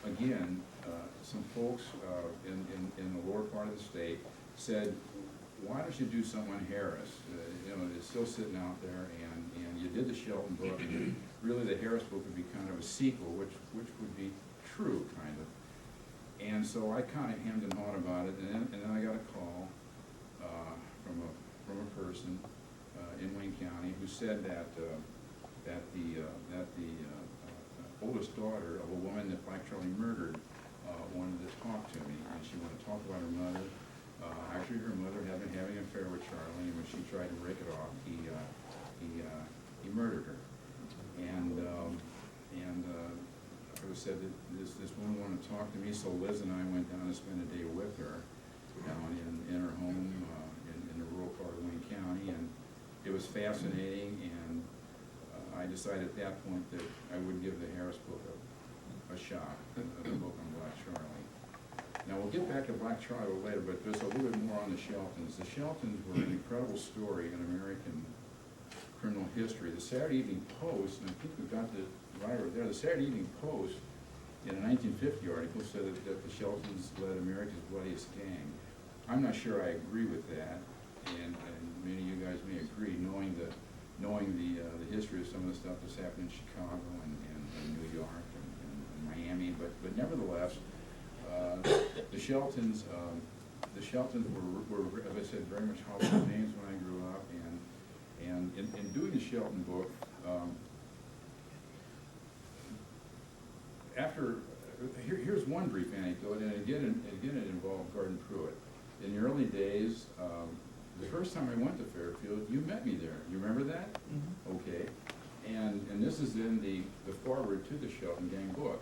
again, some folks in the lower part of the state said, why don't you do something on Harris? You know, it's still sitting out there, and you did the Shelton book, and really the Harris book would be kind of a sequel, which would be true, kind of. And so I kind of hemmed and hawed about it, and then I got a call from a person in Wayne County who said that the oldest daughter of a woman that Black Charlie murdered wanted to talk to me, and she wanted to talk about her mother. Actually, her mother had been having an affair with Charlie, and when she tried to break it off, he murdered her. And I was said that this woman wanted to talk to me, so Liz and I went down to spend a day with her down in her home in the rural part of Wayne County, and it was fascinating. And I decided at that point that I would give the Harris book a shot, the book on Black Charlie. Now we'll get back to Black Charlie later, but there's a little bit more on the Sheltons. The Sheltons were an incredible story in American criminal history. The Saturday Evening Post, and I think we got the writer there, the Saturday Evening Post in a 1950 article said that the Sheltons led America's bloodiest gang. I'm not sure I agree with that, and many of you guys may agree, knowing the history of some of the stuff that's happened in Chicago and New York and Miami, but nevertheless, the Sheltons were, as I said, very much household names when I grew up, and in doing the Shelton book, here's one brief anecdote, and again it involved Gordon Pruitt. In the early days, the first time I went to Fairfield, you met me there. You remember that? Mm-hmm. Okay. And this is in the foreword to the Shelton Gang book.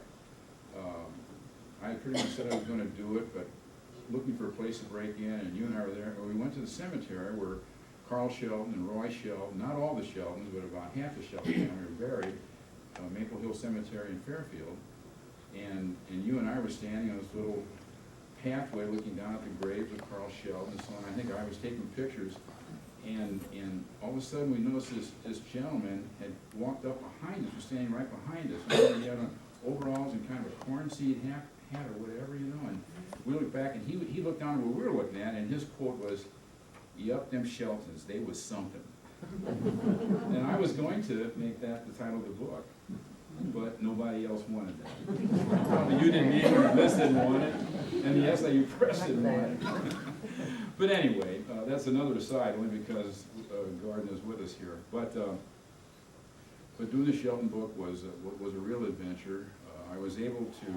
I pretty much said I was going to do it, but looking for a place to break in, and you and I were there. And we went to the cemetery where Carl Shelton and Roy Shelton, not all the Sheltons, but about half the Shelton family were buried, Maple Hill Cemetery in Fairfield. And you and I were standing on this little pathway looking down at the graves of Carl Shelton and so on. I think I was taking pictures, and all of a sudden we noticed this gentleman had walked up behind us, was standing right behind us. And he had on overalls and kind of a corn seed hat or whatever, you know, and we looked back, and he looked down at what we were looking at, and his quote was, "Yup, them Sheltons, they was something." And I was going to make that the title of the book, but nobody else wanted that. Probably you didn't either, Liz didn't want it, and the SIU Press didn't want it. But anyway, that's another aside, only because Gordon is with us here. But doing the Shelton book was a real adventure. I was able to,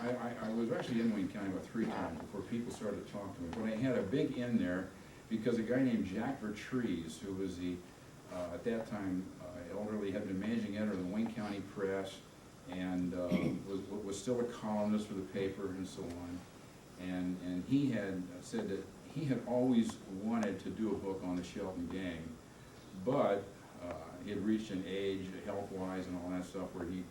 I was actually in Wayne County about 3 times before people started to talk to me. But I had a big in there because a guy named Jack Vertrees, who was the, at that time, elderly, had been managing editor of the Wayne County Press, and was still a columnist for the paper and so on. And he had said that he had always wanted to do a book on the Shelton Gang, but he had reached an age, health-wise and all that stuff, where he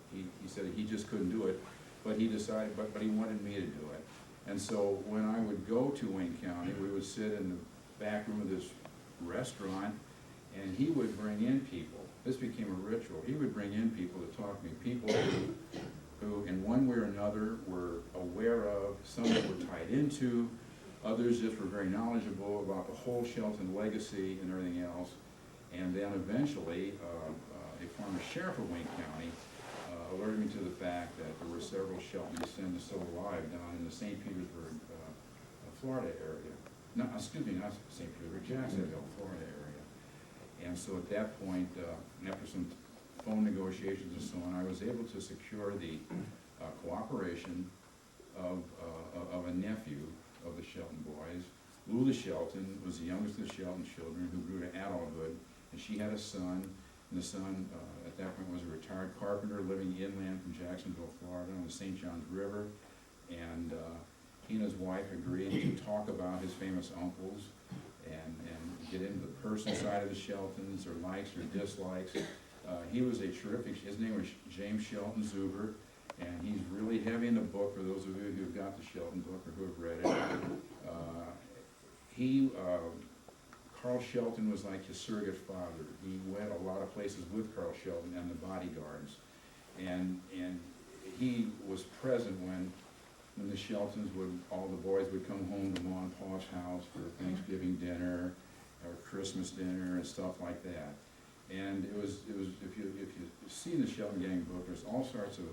said he just couldn't do it, but he decided, but he wanted me to do it. And so when I would go to Wayne County, we would sit in the back room of this restaurant, and he would bring in people. This became a ritual. He would bring in people to talk to me, people who in one way or another were aware of, some that were tied into, others just were very knowledgeable about the whole Shelton legacy and everything else. And then eventually, a former sheriff of Wayne County alerted me to the fact that there were several Shelton descendants still alive down in the St. Petersburg, Florida area. No, excuse me, not St. Petersburg, Jacksonville, Florida area. And so at that point, after some phone negotiations and so on, I was able to secure the cooperation of a nephew of the Shelton boys. Lula Shelton was the youngest of the Shelton children, who grew to adulthood, and she had a son, and the son at that point was a retired carpenter living inland from Jacksonville, Florida on the St. Johns River, and he and his wife agreed to talk about his famous uncles and get into the personal side of the Sheltons, their likes, their dislikes. He was a terrific, his name was James Shelton Zuber, and he's really heavy in the book for those of you who've got the Shelton book or who have read it. Carl Shelton was like his surrogate father. He went a lot of places with Carl Shelton and the bodyguards. And he was present when the Sheltons all the boys would come home to Mom and Pa's house for Thanksgiving dinner or Christmas dinner and stuff like that. And it was, if you see the Shelton Gang book, there's all sorts of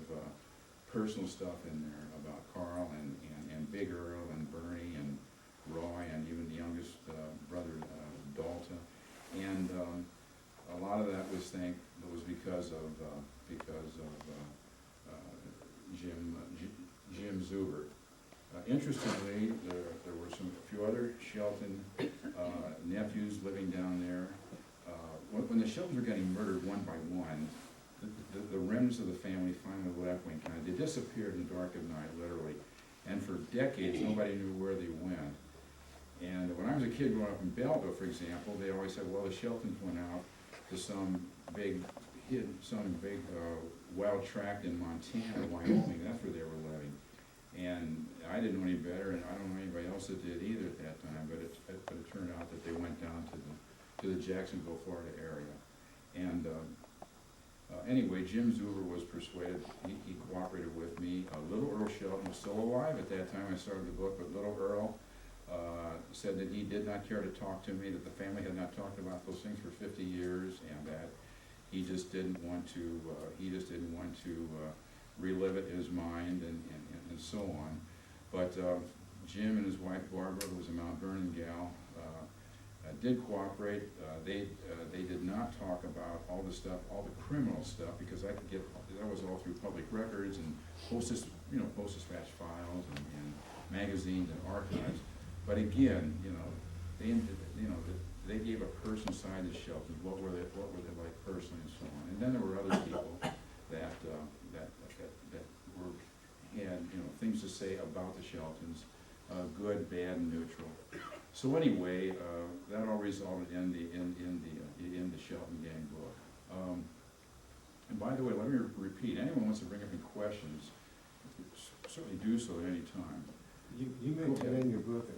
personal stuff in there about Carl and Big Earl and Bernie and Roy and even the youngest brother, Dalton. And a lot of that was because of Jim Zuber. Interestingly, there were a few other Shelton nephews living down there. When the Sheltons were getting murdered one by one, the remnants of the family finally left Wayne County. They disappeared in the dark of night, literally. And for decades, nobody knew where they went. And when I was a kid growing up in Belleville, for example, they always said, well, the Sheltons went out to some big wild tract in Montana, Wyoming. That's where they were living. And I didn't know any better, and I don't know anybody else that did either at that time, but it turned out that they went down to the Jacksonville, Florida area. And anyway, Jim Zuber was persuaded, he cooperated with me. Little Earl Shelton was still alive at that time I started the book, but Little Earl said that he did not care to talk to me, that the family had not talked about those things for 50 years, and that he just didn't want to, relive it in his mind and so on. But Jim and his wife Barbara, who was a Mount Vernon gal, did cooperate. They did not talk about all the stuff, all the criminal stuff, because that was all through public records and post-dispatch files and magazines and archives. But again, they gave a personal side to Sheltons. What were they like personally, and so on. And then there were other people that had things to say about the Sheltons, good, bad, and neutral. So anyway, that all resulted in the Shelton Gang book. And by the way, let me repeat: anyone wants to bring up any questions, certainly do so at any time. You mentioned in your book